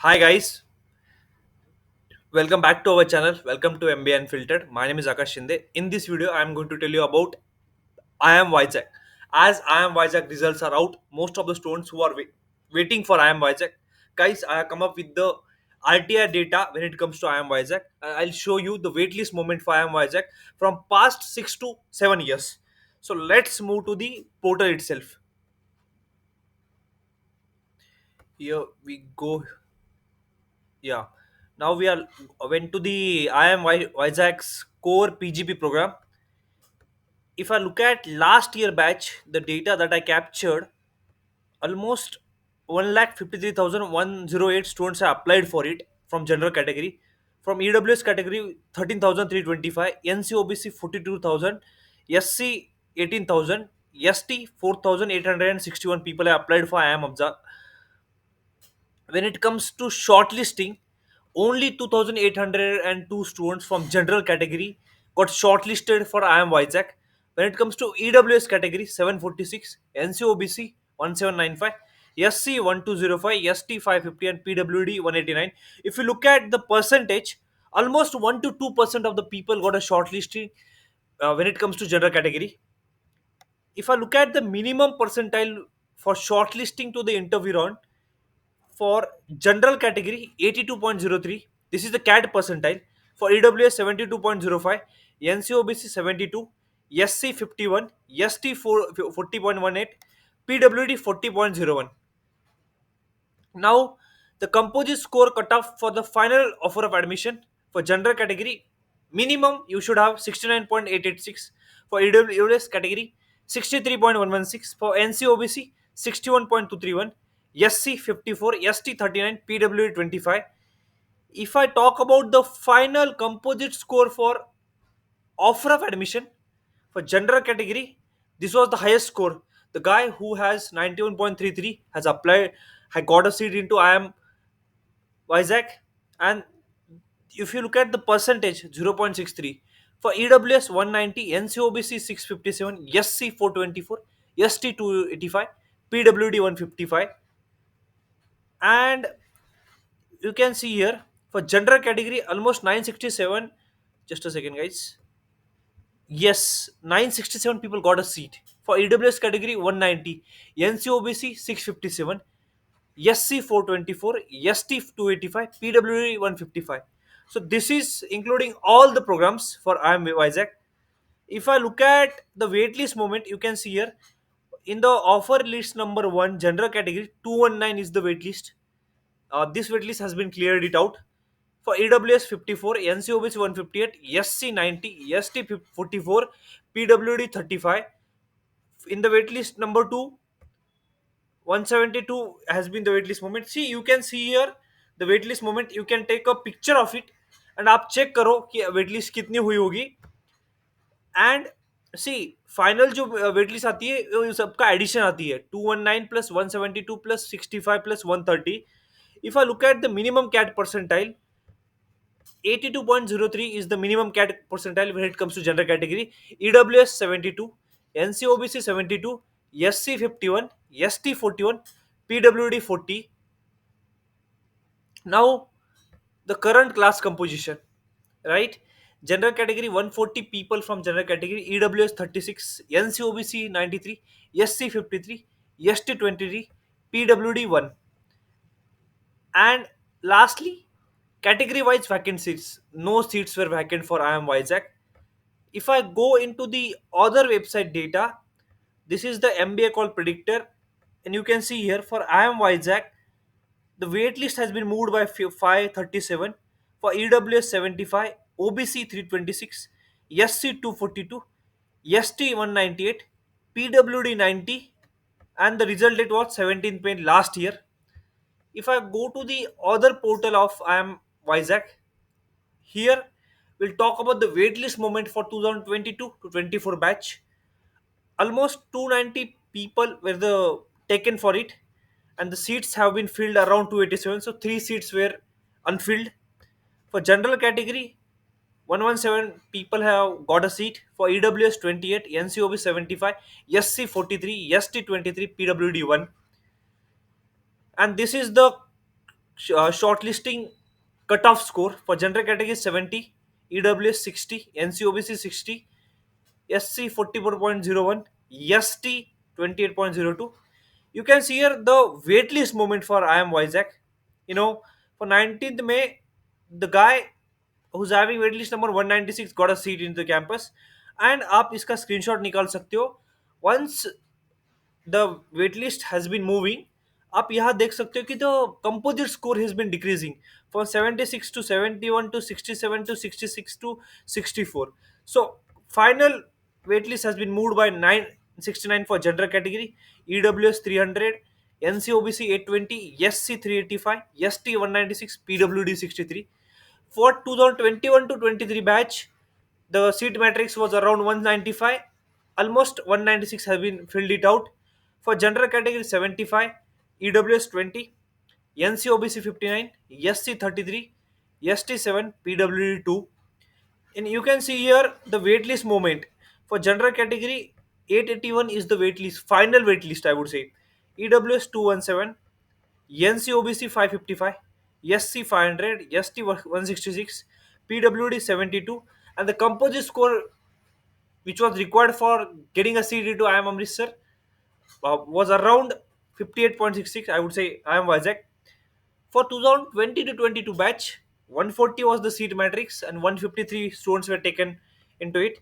Hi guys, welcome back to our channel. Welcome to MBA Unfiltered. My name is Akash Shinde. In this video, I am going to tell you about IIM Vizag. As IIM Vizag results are out, most of the students who are waiting for IIM Vizag, guys, I have come up with the RTI data when it comes to IIM Vizag. I'll show you the waitlist moment for IIM Vizag from past 6 to 7 years. So let's move to the portal itself. Here we go. Yeah. Now we are went to the IIM Vizag's core PGP program. If I look at last year batch, the data that I captured, almost 1,53,108 students have applied for it from general category. From EWS category, 13,325, NCOBC 42,000, SC 18,000, ST 4,861 people have applied for IIM when it comes to shortlisting, only 2,802 students from general category got shortlisted for IIM Vizag. When it comes to EWS category, 746, NCOBC 1795, SC 1205, ST 550, and PWD 189. If you look at the percentage, almost 1 to 2% of the people got a shortlisting when it comes to general category. If I look at the minimum percentile for shortlisting to the interview round, for general category, 82.03. This is the CAT percentile. For EWS, 72.05. NCOBC, 72. SC, 51. ST, 40.18. PWD, 40.01. Now, the composite score cutoff for the final offer of admission for general category, minimum you should have 69.886. For EWS category, 63.116. For NCOBC, 61.231. SC 54, ST 39, PWD 25. If I talk about the final composite score for offer of admission for general category, this was the highest score. The guy who has 91.33 has applied, had got a seat into IIM Vizag, and if you look at the percentage, 0.63 for EWS 190, NCOBC 657, SC 424, ST 285, PWD 155, and you can see here for general category almost 967. Just a second, guys. Yes, 967 people got a seat. For EWS category, 190, NCOBC 657, SC 424, ST 285, PWD 155. So this is including all the programs for IIM Vizag. If I look at the waitlist moment, you can see here in the offer list number one, general category 219 is the waitlist. This waitlist has been cleared it out. For AWS 54, NCOBC 158, SC 90, ST 44, PWD 35. In the waitlist number 2, 172 has been the waitlist moment. See, you can see here the waitlist moment. You can take a picture of it and आप check करो कि waitlist कितनी हुई होगी. And C final जो wait list आती है वो सबका एडिशन आती है 219 plus 172 plus 65 plus 130. If I look at the minimum CAT percentile, 82.03 is the minimum CAT percentile when it comes to general category. EWS 72, NCOBC 72, SC 51, ST 41, PWD 40. Now, the current class composition, right? General category 140 people from general category, EWS 36, NCOBC 93, SC 53, ST 23, PWD 1. And lastly, category wise vacancies. No seats were vacant for IIM Vizag. If I go into the other website data, this is the MBA call predictor, and you can see here for IIM Vizag, the wait list has been moved by 537 for EWS 75, OBC 326, SC 242, ST 198, PWD 90, and the result date was 17th May last year. If I go to the other portal of IIM Vizag, here we'll talk about the waitlist moment for 2022 to 24 batch. Almost 290 people were the taken for it, and the seats have been filled around 287. So three seats were unfilled. For general category, 117 people have got a seat. For EWS 28, NCOB 75, SC 43, ST 23, PWD 1. And this is the shortlisting cutoff score for general category 70, EWS 60, NCOBC 60, SC 44.01, ST 28.02. You can see here the waitlist moment for IM Vizag. You know, for 19th May, the guy who's having waitlist number 196 got a seat into the campus. And आप इसका screenshot निकाल सकते हो. Once the waitlist has been moving, आप यहाँ देख सकते हो कि the composite score has been decreasing from 76 to 71 to 67 to 66 to 64. So final waitlist has been moved by 969 for general category, EWS 300, NCOBC 820, SC 385, ST 196, PWD 63. For 2021 to 23 batch, the seat matrix was around 195. Almost 196 have been filled it out. For general category 75, EWS 20, NCOBC 59, SC 33, ST 7, PWD 2. And you can see here the waitlist moment. For general category, 881 is the waitlist, final waitlist, I would say. EWS 217, NCOBC 555, SC 500, ST 166, PWD 72, and the composite score which was required for getting a seat into IIM Amritsar was around 58.66. I would say IIM Vizag. For 2020 to 22 batch, 140 was the seat matrix and 153 students were taken into it.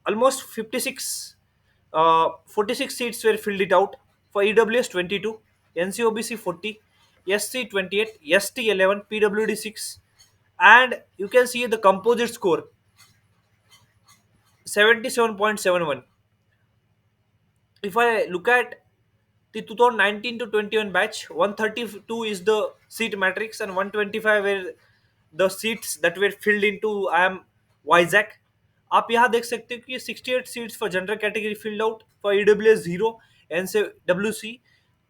Almost 56, 46 seats were filled it out. For EWS 22, NCOBC 40, SC 28, ST 11, PWD 6, and you can see the composite score 77.71. If I look at the 2019 to 21 batch, 132 is the seat matrix and 125 were the seats that were filled into I am Vizag. आप यहाँ देख सकते हो कि 68 seats for general category filled out for E W S 0, N से W C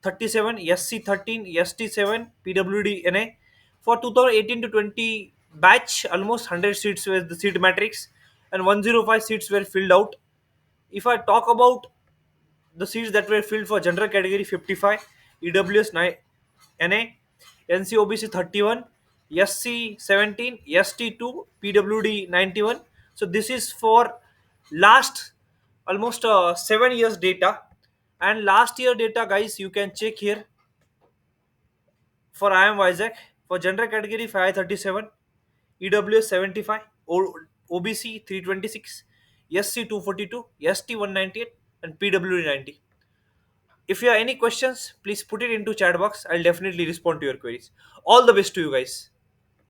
37, S C 13, S T 7, P W D N A. For 2018 to 20 batch, almost 100 seats were the seat matrix and 105 seats were filled out. If I talk about the seats that were filled for general category 55, EWS 9, NA, NCOBC 31, SC 17, ST 2, PWD 91. So this is for last almost 7 years data. And last year data, guys, you can check here for IM Vizag. For general category 537, EWS 75, OBC 326, SC 242, ST 198, and PWD 90. If you have any questions, please put it into chat box. I'll definitely respond to your queries. All the best to you guys.